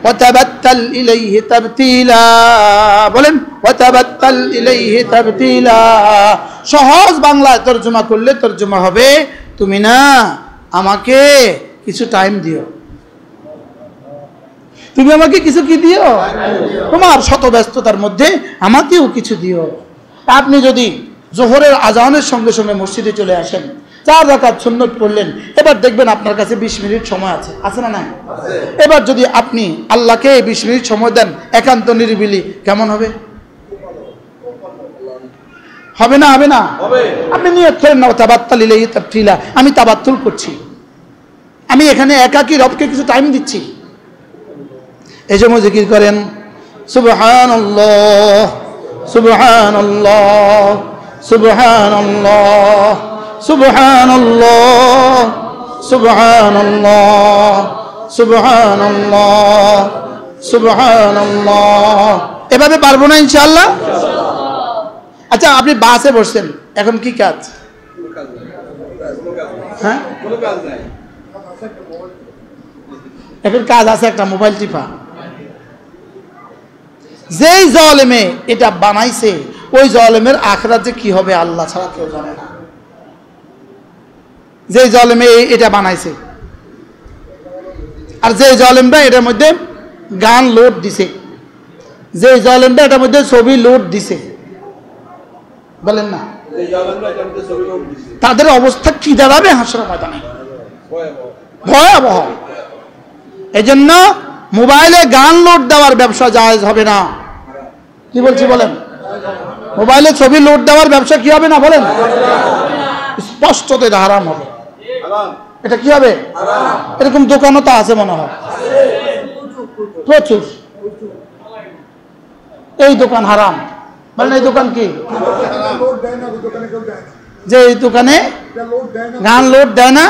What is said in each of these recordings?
ওয়াতাবাত্তাল ইলাইহি তাবতিলা, বলেন ওয়াতাবাত্তাল ইলাইহি তাবতিলা। সহজ বাংলায় তরজমা করলে তরজমা হবে, তুমি না আমাকে কিছু টাইম দিও, তুমি আমাকে কিছু কি দিও, তোমার শত ব্যস্ততার মধ্যে আমাকেও কিছু দিও। আপনি যদি জোহরের আজানের সঙ্গে সঙ্গে মসজিদে চলে আসেন, 4 রাকাত সুন্নত পড়লেন, এবার দেখবেন আপনার কাছে 20 মিনিট সময় আছে, আছে না নাই? এবার যদি আপনি আল্লাহকে 20 মিনিট সময় দেন একান্ত নিরিবিলি, কেমন হবে? হবে না? হবে না? আপনি নিয়ত করেন না তাবাত্তাল ইলাইহি তাবতিলা, আমি তাবাত্তুল করছি, আমি এখানে একাকী রবকে কিছু টাইম দিচ্ছি। এই জন্য জিকির করেন সুবহানাল্লাহ সুবহানাল্লাহ সুবহানাল্লাহ সুবহানাল্লাহ সুবহানাল্লাহ সুবহানাল্লাহ সুবহানাল্লাহ। এভাবে পারবো না ইনশাআল্লাহ? আচ্ছা, আপনি বাসে বসছেন, এখন কি কাজ? হ্যাঁ, এখন কাজ আছে একটা, মোবাইল টিপা। যেই জালেমে এটা বানাইছে ওই জালেমের আখিরাত যে কি হবে আল্লাহ ছাড়া কেউ জানে না। যেই জালেমে এটা বানাইছে, আর যেই জালেমটা এটার মধ্যে গান লোড দিছে, যেই জালেমটা এটার মধ্যে ছবি লোড দিছে, বলেন না তাদের অবস্থা কি দাঁড়াবে হাসরের ময়দানে? ভয়াবহ। এজন্য মোবাইলে গান লোড দেওয়ার ব্যবসা জায়েজ হবে না। কি বলছি বলেন? মোবাইলে ছবি লোড দেওয়ার ব্যবসা কি হবে না বলেন? স্পষ্টত এটা হারাম হবে। এটা কি হবে? এরকম দোকানও তো আছে মনে হয় প্রচুর। এই দোকান হারাম, বলেন এই দোকান কি? যে এই দোকানে গান লোড দেয় না,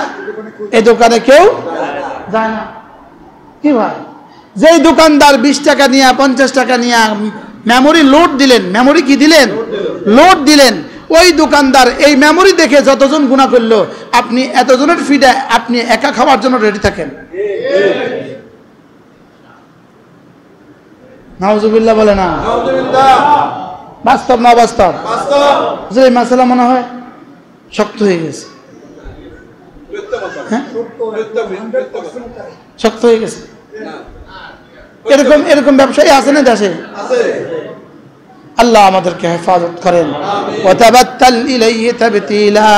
এই দোকানে কেউ যায় না। কি ভাই, যেই দোকানদার 20 টাকা নিয়ে 50 টাকা নিয়ে মেমোরি লোড দিলেন, মেমোরি কি দিলেন? লোড দিলেন। ওই দোকানদার এই মেমোরি দেখে যতজন গুনাহ করলো, আপনি এতজনের ফিডে আপনি একা খাওয়ার জন্য রেডি থাকেন। নাউজুবিল্লাহ বলে না? বাস্তব না বাস্তব? যে মাসালা মনে হয় শক্ত হয়ে গেছে, শক্ত হয়ে গেছে। এরকম এরকম ব্যবসায়ী আছে না দেশে? আল্লাহ আমাদেরকে হেফাজত করেন। ওয়াতাবাত্তাল ইলাইহি তাবতিলা।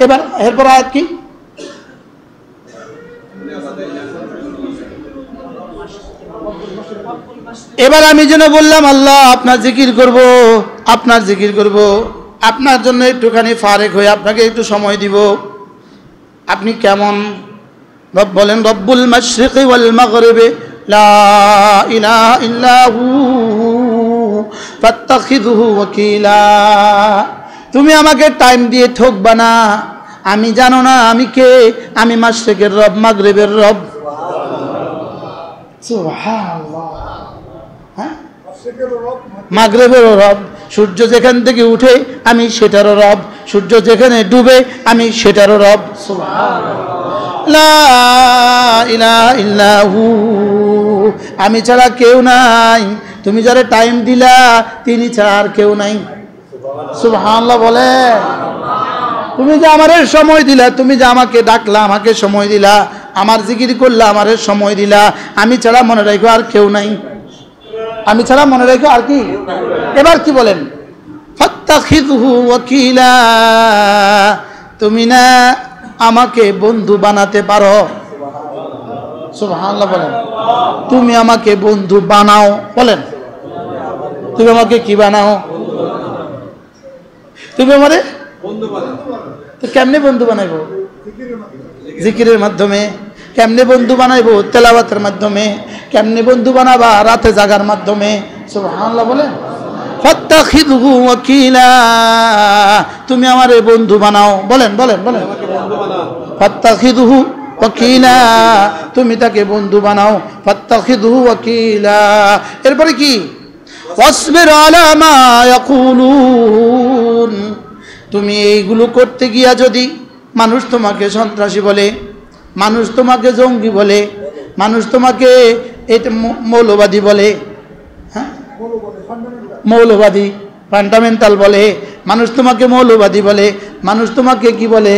এবার এরপর আয়াত কি? এবার আমি যেন বললাম আল্লাহ আপনার জিকির করব, আপনার জিকির করব, আপনার জন্য একটুখানি ফারেক হয়ে আপনাকে একটু সময় দিব। আপনি কেমন? রব বলেন রব্বুল মাশরিকি ওয়াল মাগরিবি লা ইলাহা ইল্লা হু ফাত্তাখিযহু ওয়াকিলা। তুমি আমাকে টাইম দিয়ে ঠকবা না। আমি জানো না আমি কে? আমি মাশরিকের রব, মাগরিবের রব। সুবহানাল্লাহ। হ্যাঁ, মাগরিবেরও রব। সূর্য যেখান থেকে উঠে আমি সেটারও রব, সূর্য যেখানে ডুবে আমি সেটারও রব। সুবহানাল্লাহ। লা ইলাহা ইল্লা হু। আমি ছাড়া কেউ নাই। তুমি যারা টাইম দিলা তিনি ছাড়া আর কেউ নাই। সুবহানাল্লাহ বলে। তুমি যে আমারে সময় দিলা, তুমি যে আমাকে ডাকলা, আমাকে সময় দিলা, আমার জিকির করলা, আমারে সময় দিলা, আমি ছাড়া মনে রাখো আর কেউ নাই। আমি ছাড়া মনে রাখো আর কি? এবার কি বলেন? ফাত্তাখিযহু ওয়াকিলা। তুমি না আমাকে বন্ধু বানাতে পারো। সুবহানাল্লাহ বলেন। তুমি আমাকে বন্ধু বানাও। বলেন তুমি আমাকে কি বানাও? তুমি আমারে বন্ধু বানাও। তো কেমনে বন্ধু বানাইবো? জিকিরের মাধ্যমে। কেমনে বন্ধু বানাইবো? তেলাওয়াতের মাধ্যমে। কেমনে বন্ধু বানাবা? রাতে জাগার মাধ্যমে। সুবহানাল্লাহ বলেন। ফাত্তাখিযহু ওয়াকিলা। তুমি আমারে বন্ধু বানাও। বলেন বলেন বলেন। ফাত্তাখিযহু ওয়াকিলা। তুমি তাকে বন্ধু বানাও। ফাত্তাখিযহু ওয়াকিলা। এরপরে কি? ওয়াসবির আলা মা ইয়াকুলুন। তুমি এইগুলো করতে গিয়া যদি মানুষ তোমাকে সন্ত্রাসী বলে, মানুষ তোমাকে জঙ্গি বলে, মানুষ তোমাকে এটা মৌলবাদী বলে, হ্যাঁ মৌলবাদী ফান্ডামেন্টাল বলে, মানুষ তোমাকে মৌলবাদী বলে, মানুষ তোমাকে কি বলে,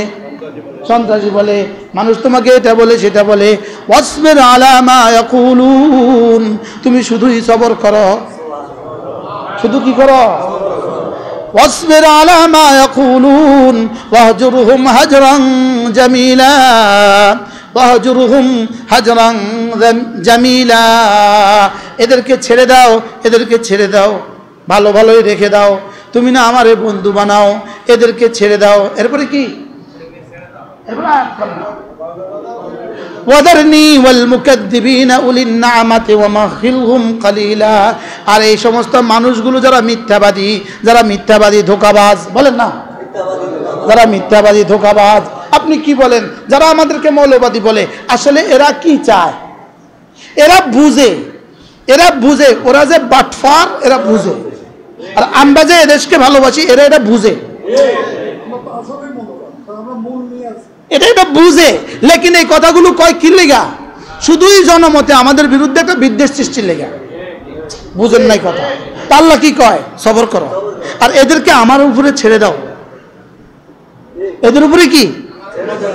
সন্ত্রাসী বলে, মানুষ তোমাকে এটা বলে সেটা বলে। ওয়াসবির আলা মা ইয়াকুলুন, তুমি শুধুই সবর করো, শুধু কি করো, ওয়াসবির আলা মা ইয়াকুলুন ওয়াহজুরহুম হাজরান জামিলা, ওয়াহজুরহুম হাজরান জামিলা, এদেরকে ছেড়ে দাও, এদেরকে ছেড়ে দাও, ভালো ভালোই রেখে দাও, তুমি না আমারে বন্ধু বানাও, এদেরকে ছেড়ে দাও। এরপরে কি, ওয়াদারনি ওয়াল মুকাদ্দিবিনা উলিন নামাতি ওয়া মাহিলহুম কালিলা, আর এই সমস্ত মানুষগুলো যারা মিথ্যাবাদী ধোঁকাবাজ, বলেন না, যারা মিথ্যাবাদী ধোঁকাবাজ, আপনি কি বলেন, যারা আমাদেরকে মৌলবাদী বলে, আসলে এরা কি চায়, এরা বুঝে ওরা যে বাটফার, এরা বুঝে, আর আমরা যে এদেশকে ভালোবাসি এরা এটা বুঝে, এটা বুঝে, লেকিন এই কথাগুলো কয় কি লেগা, শুধুই জনমতে আমাদের বিরুদ্ধে একটা বিদ্বেষ সৃষ্টির লেগা, বুঝেন নাই কথা। তা আল্লাহ কি কয়, সবর করো, আর এদেরকে আমার উপরে ছেড়ে দাও, এদের উপরে কি,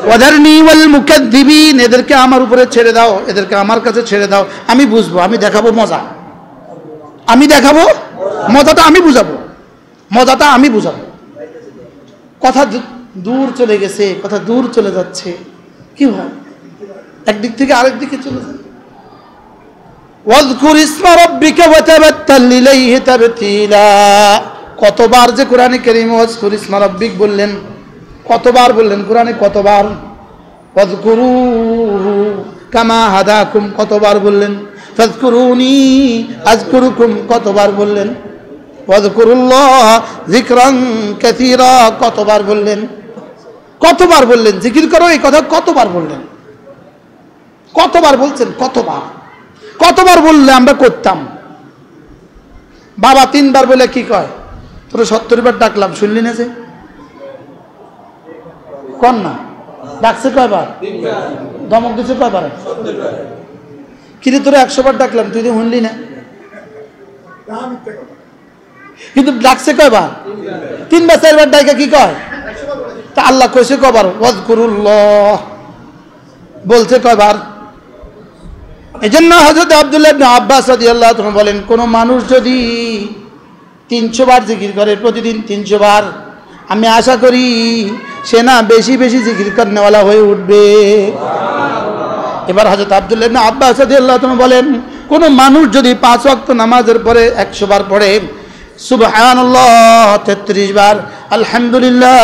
ওয়াদারনি ওয়াল মুকাদ্দিবিন, এদেরকে আমার উপরে ছেড়ে দাও, এদেরকে আমার কাছে ছেড়ে দাও, আমি বুঝবো, আমি দেখাবো মজা, আমি দেখাবো মজাটা, আমি বুঝাবো মজাটা, আমি বুঝাবো। কথা দূর চলে গেছে, কথা দূর চলে যাচ্ছে, কি হয়, একদিক থেকে আরেক দিকে চলে যায়। ওয়াযকুর ইসমা রাব্বিকা ওয়া তাবাত্তাল ইলাইহি তাবতীলা, কতবার যে কোরআনে কারীম ওয়াযকুর ইসমা রাব্বিক বললেন, কতবার বললেন কোরআনে, কতবার, ওয়াযকুরুহু কামা হাদাকুম কতবার বললেন, ফাযকুরুনি আযকুরুকুম কতবার বললেন, ওয়াযকুরুল্লাহ যিকরান কাসীরা কতবার বললেন, কতবার বললেন, জিকির করো, এই কথা কতবার বললেন, কতবার বলছেন, কতবার বললে আমরা করতাম। বাবা 3 বার বলে কি কয়, তোর 70 বার ডাকলাম শুনলি না, যে কন না, ডাকছে কয়বার, ধমক দিছে কয়বার, কিরে তোর 100 বার ডাকলাম তুই তো শুনলি না, কিন্তু ডাকছে কয়বার, 3 বার 4 বার ডাইকা কি কয়, তা আল্লাহ কইছে কয়বার, ওয়াযকুরুল্লাহ বলছে কয়বার। এজন্য হযরত আব্দুল্লাহ ইবনে আব্বাস রাদিয়াল্লাহু তাআলা বলেন, কোন মানুষ যদি 300 বার জিকির করে, প্রতিদিন 300 বার, আমি আশা করি সে না বেশি বেশি জিকির করনেওয়ালা হয়ে উঠবে। এবার হযরত আব্দুল্লাহ ইবনে আব্বাস রাদিয়াল্লাহু তাআলা বলেন, কোন মানুষ যদি 5 ওয়াক্ত নামাজের পরে 100 বার পড়ে, সুবহানাল্লাহ 33 বার, আলহামদুলিল্লাহ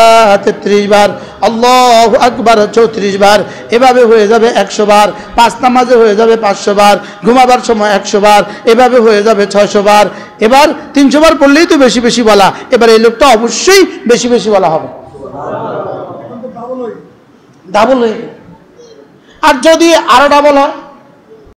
33 বার, আল্লাহু আকবার 34 বার, এভাবে হয়ে যাবে 100 বার, 5 নামাজে হয়ে যাবে 500 বার, ঘুমাবার সময় 100 বার, এভাবে হয়ে যাবে 600 বার। এবার 300 বার পড়লেই তো বেশি বেশি বলা, এবার এই লোকটা অবশ্যই বেশি বেশি বলা হবে, ডাবল হয়ে। আর যদি আরো ডাবল হয়,